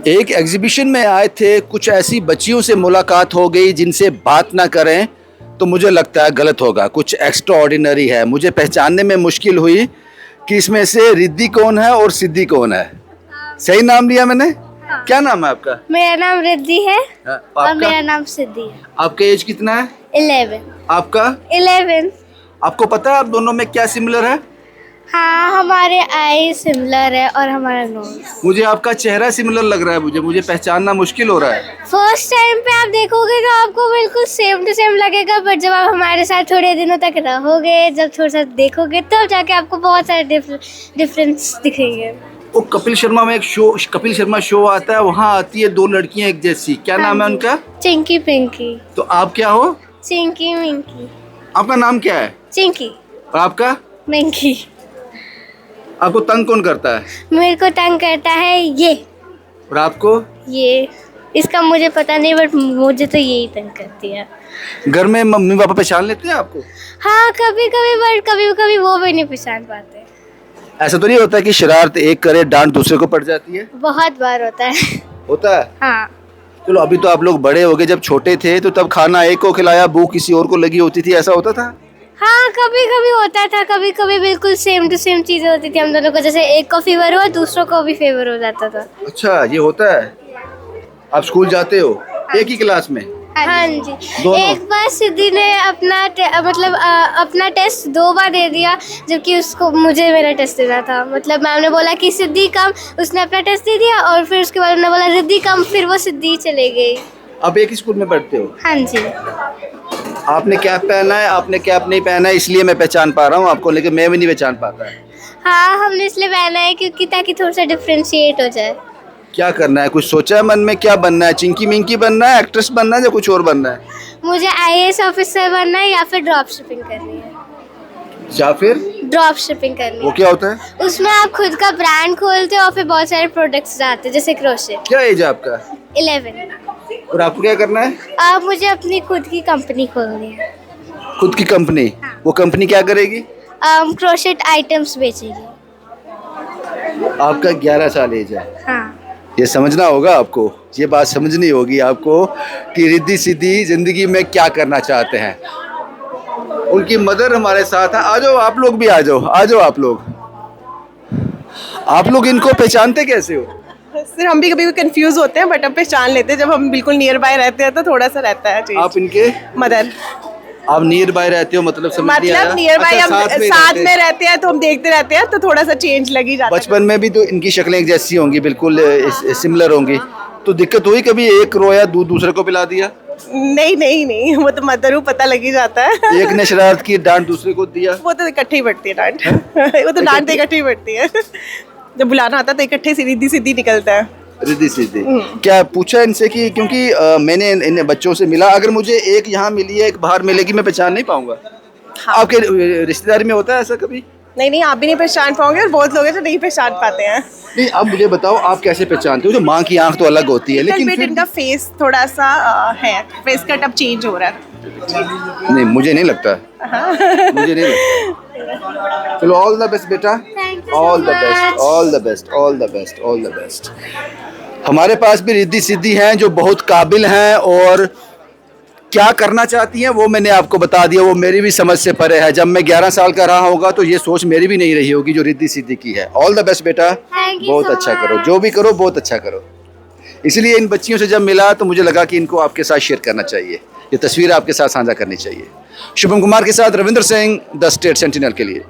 एक एग्जीबिशन में आए थे, कुछ ऐसी बच्चियों से मुलाकात हो गई जिनसे बात ना करें तो मुझे लगता है गलत होगा, कुछ एक्स्ट्रा ऑर्डिनरी है। मुझे पहचानने में मुश्किल हुई कि इसमें से रिद्धि कौन है और सिद्धि कौन है। सही नाम लिया मैंने? हाँ। क्या नाम है आपका? मेरा नाम रिद्धि है। हाँ, और आपका? मेरा नाम सिद्धि है। आपका एज कितना है? 11। आपका? 11। आपको पता है आप दोनों में क्या सिमिलर है? हाँ, हमारे आई सिमिलर है और हमारा नोज। मुझे आपका चेहरा सिमिलर लग रहा है, मुझे पहचानना मुश्किल हो रहा है। फर्स्ट टाइम पे आप देखोगे तो आपको बिल्कुल सेम टू सेम लगेगा, बट जब आप हमारे साथ थोड़े दिनों तक रहोगे, जब थोड़ा सा देखोगे तब जाके आपको बहुत सारे डिफरेंस दिखेंगे। वो कपिल शर्मा में एक शो, कपिल शर्मा शो आता है, वहाँ आती है दो लड़कियाँ एक जैसी, क्या नाम है उनका? चिंकी पिंकी। तो आप क्या हो? चिंकी मिंकी। आपका नाम क्या है? चिंकी। और आपका? मिंकी। आपको तंग कौन करता है? मेरे को तंग करता है ये। और आपको? ये इसका मुझे पता नहीं, बट मुझे तो यही तंग करती है। घर में मम्मी पापा पहचान लेते हैं आपको? हाँ, कभी कभी, बट कभी कभी वो भी नहीं पहचान पाते। ऐसा तो नहीं होता कि शरारत एक करे डांट दूसरे को पड़ जाती है? बहुत बार होता है। होता है? हाँ। चलो अभी तो आप लोग बड़े हो गए, जब छोटे थे तो तब खाना एक को खिलाया, भूख किसी और को लगी होती थी, ऐसा होता था? हाँ, कभी कभी होता था, कभी कभी बिल्कुल सेम टू सेम चीजें होती थी हम दोनों को, जैसे एक को फीवर हुआ दूसरों को भी फीवर हो जाता था। अच्छा, ये होता है। आप स्कूल जाते हो एक ही क्लास में? हाँ जी। दोनों? एक बार सिद्धि ने अपना टेस्ट 2 बार दे दिया, जबकि उसको मुझे मेरा टेस्ट देना था। मतलब मैम ने बोला कि सिद्धि कम, उसने अपना टेस्ट दे दिया और फिर उसके बाद उन्होंने बोला रिद्धि कम, फिर वो सिद्धि चले गई। आप एक ही स्कूल में पढ़ते हो? हाँ जी। आपने कैप पहना है, आपने कैप नहीं पहना है, इसलिए मैं पहचान पा रहा हूँ आपको, लेकिन मैं भी नहीं पहचान पाता है। हाँ, हमने इसलिए पहना है क्योंकि ताकि थोड़ा सा डिफ्रेंशिएट हो जाए। क्या करना है, कुछ सोचा है मन में? क्या बनना है? चिंकी मिंकी बनना है, एक्ट्रेस बनना है या कुछ और बनना है? मुझे IAS ऑफिसर बनना है या फिर ड्रॉप शिपिंग करनी है। या फिर ड्रॉप शिपिंग करनी वो है। क्या होता है? उसमें आप खुद का ब्रांड खोलते हो और फिर बहुत सारे प्रोडक्ट्स आते हैं, जैसे क्रोशेट। क्या एज है आपका? 11। और आपको क्या करना है? अब मुझे अपनी खुद की कंपनी खोलनी है। खुद की कंपनी? हाँ। वो कंपनी क्या करेगी? क्रोशेट आइटम्स बेचेगी। आपका 11 साल एज है। हाँ। ये समझना होगा आपको, ये बात समझनी होगी आपको कि रिद्धि सिद्धि जिंदगी में क्या करना चाहते हैं। उनकी मदर हमारे साथ है। आ जाओ आप लोग भी, आ जाओ, आ जाओ आप लोग। आप लोग इनको पहचानते कैसे हो? सर हम भी कभी कंफ्यूज होते हैं, बट अब पहचान लेते हैं जब हम बिल्कुल नियर बाय रहते हैं तो थोड़ा सा रहता है चीज। आप इनके मदर। आप नियर बाय रहते हो, मतलब समझ नहीं आया? मतलब नियर बाय अच्छा, हम साथ में रहते हैं तो हम देखते रहते हैं, तो थोड़ा सा चेंज लग ही जाता है। बचपन में भी तो इनकी शक्लें एक जैसी होंगी, बिल्कुल सिमिलर होंगी, तो दिक्कत हुई कभी? एक रोया दूध दूसरे को पिला दिया? नहीं नहीं नहीं, वो तो मदर हूँ, पता लग ही जाता है। एक ने शरारत की, डांट दूसरे को दिया? वो तो इकट्ठे ही बढ़ती है डांट। वो तो डांट तो इकट्ठी ही बढ़ती है। जब बुलाना आता तो इकट्ठे सीधी सीधी निकलता है। रिद्धि सिद्धि। क्या पूछा इनसे कि क्योंकि मैंने इन बच्चों से मिला, अगर मुझे एक यहाँ मिली है एक बाहर मिलेगी, मैं पहचान नहीं पाऊंगा? हाँ। आपके रिश्तेदारी में होता है ऐसा कभी? नहीं नहीं, आप भी नहीं पहचान पाओगे और बहुत लोग हैं जो नहीं पहचान पाते हैं। नहीं, अब मुझे बताओ आप कैसे पहचानते हो? जो माँ की आंख तो अलग होती है, लेकिन बट फिर इनका फेस थोड़ा सा है, फेस कट अब चेंज हो रहा है। नहीं, मुझे नहीं लगता, मुझे नहीं लगता। चलो ऑल द बेस्ट बेटा, all the best, all the best, all the best, all the best. हमारे पास भी रिद्धि सिद्धि हैं जो बहुत काबिल हैं और क्या करना चाहती हैं वो मैंने आपको बता दिया, वो मेरी भी समझ से परे है। जब मैं 11 साल का रहा होगा तो ये सोच मेरी भी नहीं रही होगी जो रिद्धि सिद्धि की है। ऑल द बेस्ट बेटा, बहुत अच्छा करो, जो भी करो बहुत अच्छा करो। इसलिए इन बच्चियों से जब मिला तो मुझे लगा कि इनको आपके साथ शेयर करना चाहिए, ये तस्वीर आपके साथ साझा करनी चाहिए। शुभम कुमार के साथ Ravindra Singh, the state sentinel के लिए।